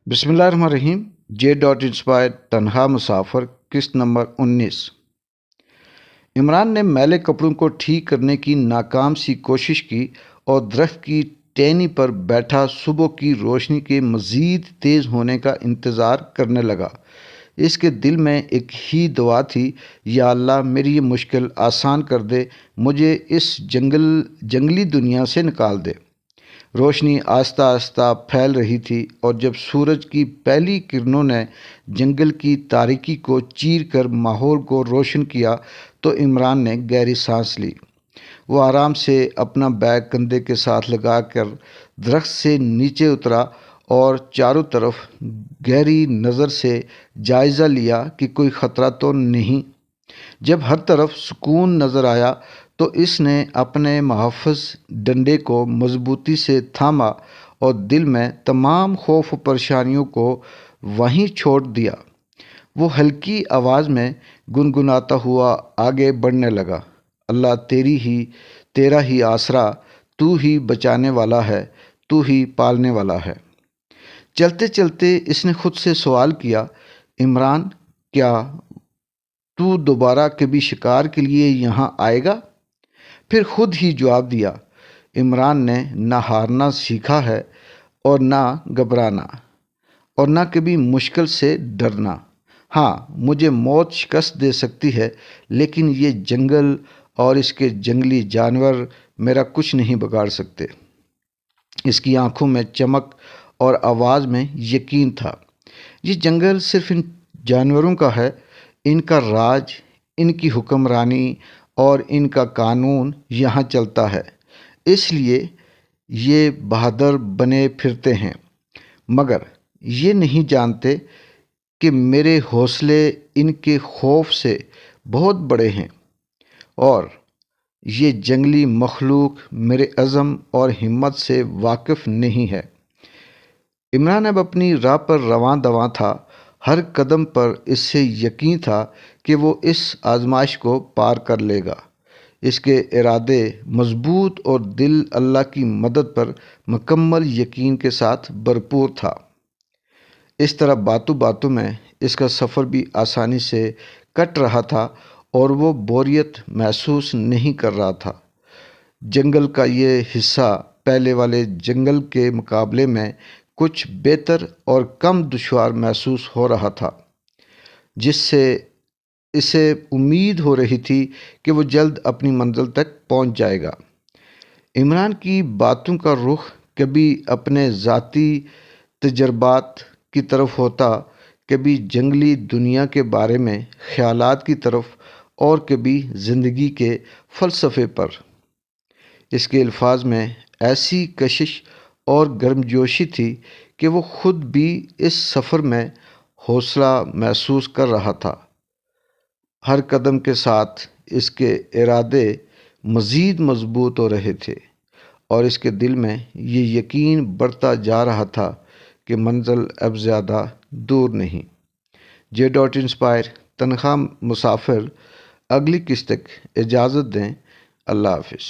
بسم اللہ الرحمن الرحیم۔ جے ڈاٹ انسپائر تنہا مسافر قسط نمبر 19۔ عمران نے میلے کپڑوں کو ٹھیک کرنے کی ناکام سی کوشش کی اور درخت کی ٹہنی پر بیٹھا صبح کی روشنی کے مزید تیز ہونے کا انتظار کرنے لگا۔ اس کے دل میں ایک ہی دعا تھی، یا اللہ میری یہ مشکل آسان کر دے، مجھے اس جنگلی دنیا سے نکال دے۔ روشنی آہستہ آہستہ پھیل رہی تھی اور جب سورج کی پہلی کرنوں نے جنگل کی تاریکی کو چیر کر ماحول کو روشن کیا تو عمران نے گہری سانس لی۔ وہ آرام سے اپنا بیگ کندھے کے ساتھ لگا کر درخت سے نیچے اترا اور چاروں طرف گہری نظر سے جائزہ لیا کہ کوئی خطرہ تو نہیں۔ جب ہر طرف سکون نظر آیا تو اس نے اپنے محافظ ڈنڈے کو مضبوطی سے تھاما اور دل میں تمام خوف و پریشانیوں کو وہیں چھوڑ دیا۔ وہ ہلکی آواز میں گنگناتا ہوا آگے بڑھنے لگا، اللہ تیرا ہی آسرا، تو ہی بچانے والا ہے، تو ہی پالنے والا ہے۔ چلتے چلتے اس نے خود سے سوال کیا، عمران، کیا تو دوبارہ کبھی شکار کے لیے یہاں آئے گا؟ پھر خود ہی جواب دیا، عمران نے نہ ہارنا سیکھا ہے اور نہ گھبرانا، اور نہ کبھی مشکل سے ڈرنا۔ ہاں، مجھے موت شکست دے سکتی ہے، لیکن یہ جنگل اور اس کے جنگلی جانور میرا کچھ نہیں بگاڑ سکتے۔ اس کی آنکھوں میں چمک اور آواز میں یقین تھا۔ یہ جنگل صرف ان جانوروں کا ہے، ان کا راج، ان کی حکمرانی اور ان کا قانون یہاں چلتا ہے، اس لیے یہ بہادر بنے پھرتے ہیں، مگر یہ نہیں جانتے کہ میرے حوصلے ان کے خوف سے بہت بڑے ہیں، اور یہ جنگلی مخلوق میرے عزم اور ہمت سے واقف نہیں ہے۔ عمران اب اپنی راہ پر رواں دواں تھا۔ ہر قدم پر اس سے یقین تھا کہ وہ اس آزمائش کو پار کر لے گا۔ اس کے ارادے مضبوط اور دل اللہ کی مدد پر مکمل یقین کے ساتھ بھرپور تھا۔ اس طرح باتوں باتوں میں اس کا سفر بھی آسانی سے کٹ رہا تھا اور وہ بوریت محسوس نہیں کر رہا تھا۔ جنگل کا یہ حصہ پہلے والے جنگل کے مقابلے میں کچھ بہتر اور کم دشوار محسوس ہو رہا تھا، جس سے اسے امید ہو رہی تھی کہ وہ جلد اپنی منزل تک پہنچ جائے گا۔ عمران کی باتوں کا رخ کبھی اپنے ذاتی تجربات کی طرف ہوتا، کبھی جنگلی دنیا کے بارے میں خیالات کی طرف، اور کبھی زندگی کے فلسفے پر۔ اس کے الفاظ میں ایسی کشش اور گرمجوشی تھی کہ وہ خود بھی اس سفر میں حوصلہ محسوس کر رہا تھا۔ ہر قدم کے ساتھ اس کے ارادے مزید مضبوط ہو رہے تھے اور اس کے دل میں یہ یقین بڑھتا جا رہا تھا کہ منزل اب زیادہ دور نہیں۔ جے ڈاٹ انسپائر تنہا مسافر اگلی قسط تک اجازت دیں۔ اللہ حافظ۔